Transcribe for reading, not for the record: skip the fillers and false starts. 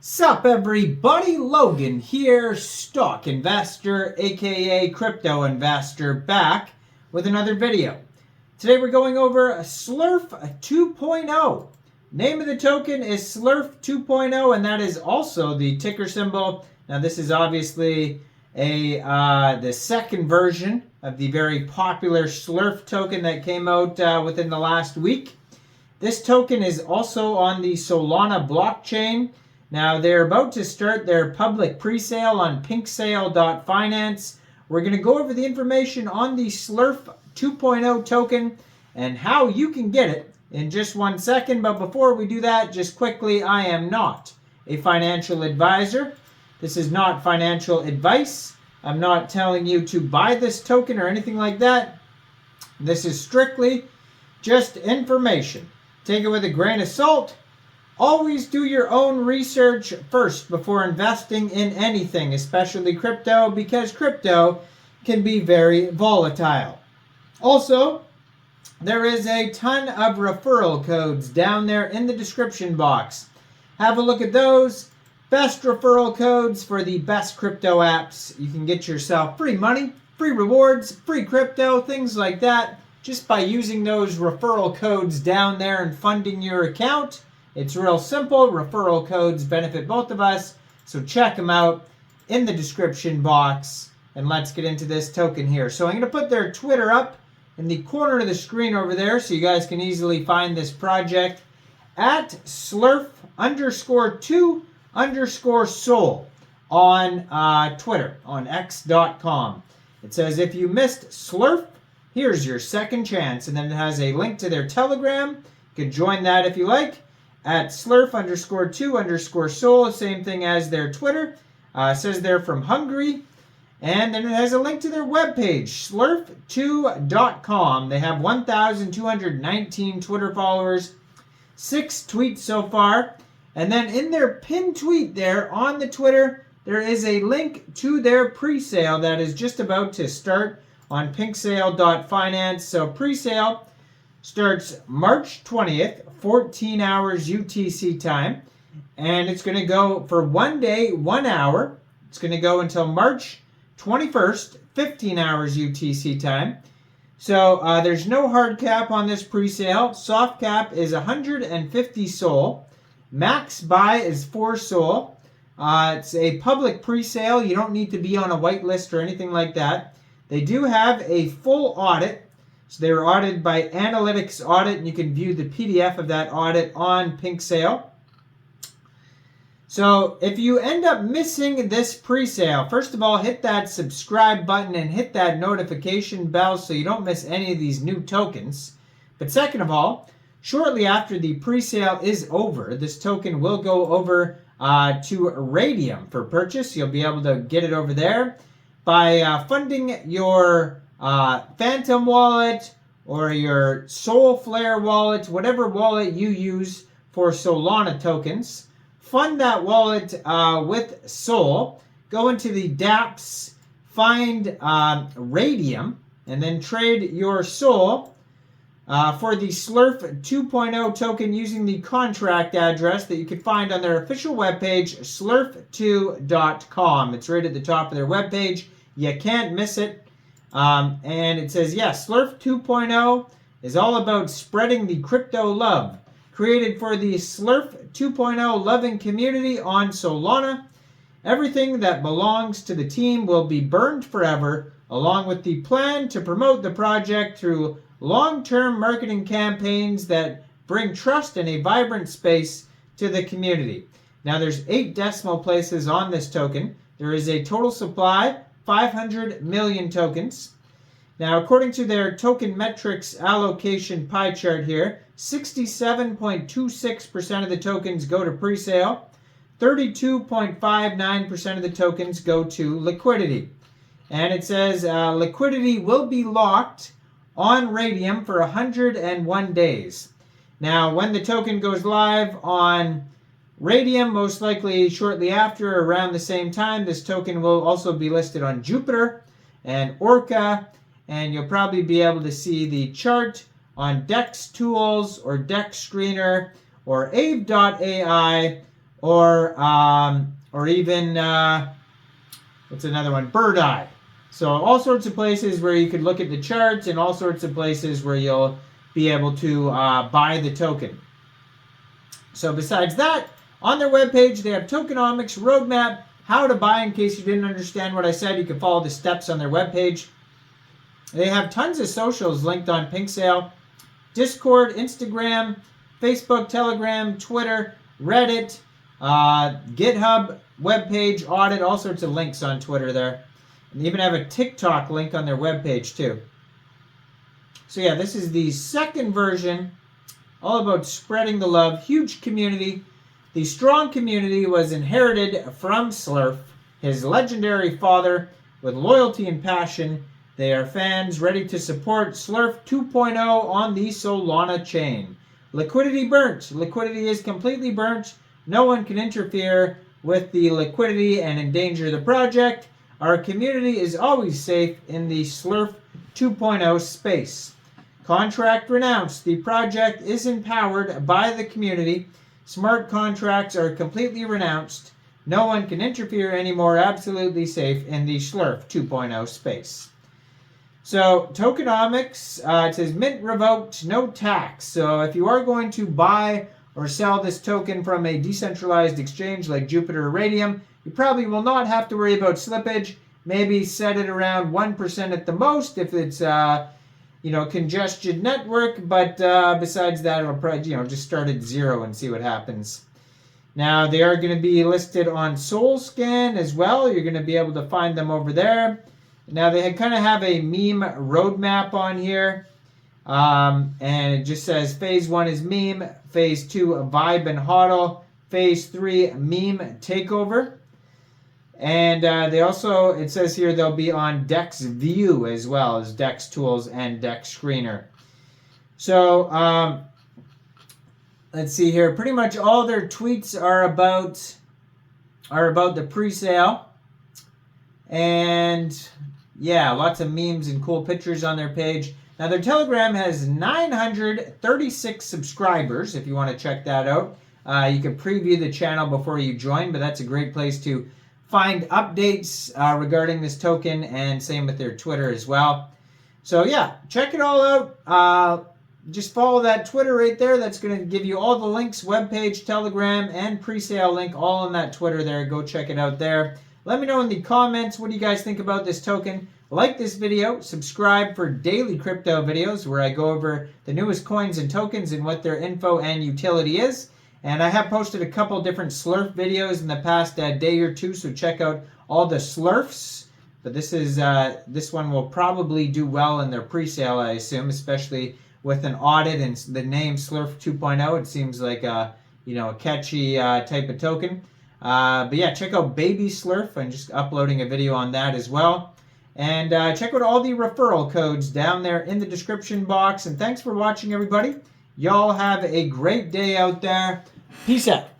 Sup everybody, Logan here, stock investor aka crypto investor, back with another video. Today we're going over Slerf 2.0. Name of the token is Slerf 2.0 and that is also the ticker symbol. Now this is obviously the second version of the very popular Slerf token that came out within the last week. This token is also on the Solana blockchain. Now, they're about to start their public pre-sale on pinksale.finance. We're going to go over the information on the Slerf 2.0 token and how you can get it in just 1 second. But before we do that, just quickly, I am not a financial advisor. This is not financial advice. I'm not telling you to buy this token or anything like that. This is strictly just information. Take it with a grain of salt. Always do your own research first before investing in anything, especially crypto, because crypto can be very volatile. Also, there is a ton of referral codes down there in the description box. Have a look at those. Best referral codes for the best crypto apps. You can get yourself free money, free rewards, free crypto, things like that, just by using those referral codes down there and funding your account. It's real simple. Referral codes benefit both of us. So check them out in the description box. And let's get into this token here. So I'm going to put their Twitter up in the corner of the screen over there so you guys can easily find this project at Slerf_2_Sol on Twitter, on x.com. It says, if you missed Slerf, here's your second chance. And then it has a link to their Telegram. You can join that if you like. At Slerf_2_Sol, same thing as their Twitter. It says they're from Hungary. And then it has a link to their webpage, Slerf2.0. They have 1,219 Twitter followers, 6 tweets so far. And then in their pinned tweet there on the Twitter, there is a link to their pre-sale that is just about to start on pinksale.finance. So pre-sale starts March 20th, 14 hours UTC time, and it's going to go for 1 day, 1 hour. It's going to go until March 21st, 15 hours UTC time. So there's no hard cap on this pre-sale. Soft cap is 150 SOL. Max buy is 4 SOL. It's a public pre-sale. You don't need to be on a whitelist or anything like that. They do have a full audit. So they were audited by Analytics Audit, and you can view the PDF of that audit on PinkSale. So if you end up missing this pre-sale, first of all, hit that subscribe button and hit that notification bell so you don't miss any of these new tokens. But second of all, shortly after the pre-sale is over, this token will go over to Raydium for purchase. You'll be able to get it over there by funding your Phantom wallet or your Soulflare wallet, whatever wallet you use for Solana tokens. Fund that wallet with Sol. Go into the dApps, find Raydium, and then trade your Sol for the Slerf 2.0 token using the contract address that you can find on their official webpage, Slerf2.com. It's right at the top of their webpage. You can't miss it. And it says, yes, Slerf 2.0 is all about spreading the crypto love. Created for the Slerf 2.0 loving community on Solana. Everything that belongs to the team will be burned forever, along with the plan to promote the project through long-term marketing campaigns that bring trust and a vibrant space to the community. Now, there's 8 decimal places on this token. There is a total supply 500 million tokens. Now, according to their token metrics allocation pie chart here, 67.26% of the tokens go to pre-sale, 32.59% of the tokens go to liquidity. And it says liquidity will be locked on Raydium for 101 days. Now, when the token goes live on Raydium, most likely shortly after, around the same time, this token will also be listed on Jupiter and Orca, and you'll probably be able to see the chart on Dex Tools or Dex Screener or Aave.ai or even, what's another one? Birdeye. So all sorts of places where you could look at the charts and all sorts of places where you'll be able to buy the token. So besides that, on their webpage, they have tokenomics, roadmap, how to buy. In case you didn't understand what I said, you can follow the steps on their webpage. They have tons of socials linked on PinkSale. Discord, Instagram, Facebook, Telegram, Twitter, Reddit, GitHub, webpage, audit, all sorts of links on Twitter there. And they even have a TikTok link on their webpage too. So yeah, this is the second version, all about spreading the love. Huge community. The strong community was inherited from Slerf, his legendary father, with loyalty and passion. They are fans ready to support Slerf 2.0 on the Solana chain. Liquidity burnt. Liquidity is completely burnt. No one can interfere with the liquidity and endanger the project. Our community is always safe in the Slerf 2.0 space. Contract renounced. The project is empowered by the community. Smart contracts are completely renounced. No one can interfere anymore. Absolutely safe in the Slerf 2.0 space. So, tokenomics, it says mint revoked, no tax. So, if you are going to buy or sell this token from a decentralized exchange like Jupiter or Raydium, you probably will not have to worry about slippage. Maybe set it around 1% at the most if it's, congested network. But besides that, it'll probably, just start at 0 and see what happens. Now, they are going to be listed on SolScan as well. You're going to be able to find them over there. Now, they kind of have a meme roadmap on here. And it just says Phase 1 is meme. Phase 2, vibe and hodl. Phase 3, meme takeover. And they also, it says here they'll be on Dex View as well as Dex Tools and Dex Screener. So, let's see here. Pretty much all their tweets are about the pre-sale. And yeah, lots of memes and cool pictures on their page. Now, their Telegram has 936 subscribers, if you want to check that out. You can preview the channel before you join, but that's a great place to find updates regarding this token, and same with their Twitter as well. So, yeah, check it all out. Just follow that Twitter right there. That's going to give you all the links, webpage, Telegram, and pre-sale link, all on that Twitter there. Go check it out there. Let me know in the comments, what do you guys think about this token? Like this video, subscribe for daily crypto videos where I go over the newest coins and tokens and what their info and utility is. And I have posted a couple different Slerf videos in the past day or two, so check out all the Slerfs. But this one will probably do well in their pre-sale, I assume, especially with an audit and the name Slerf 2.0. It seems like a catchy type of token. But yeah, check out Baby Slerf. I'm just uploading a video on that as well. And check out all the referral codes down there in the description box. And thanks for watching, everybody. Y'all have a great day out there. Peace out.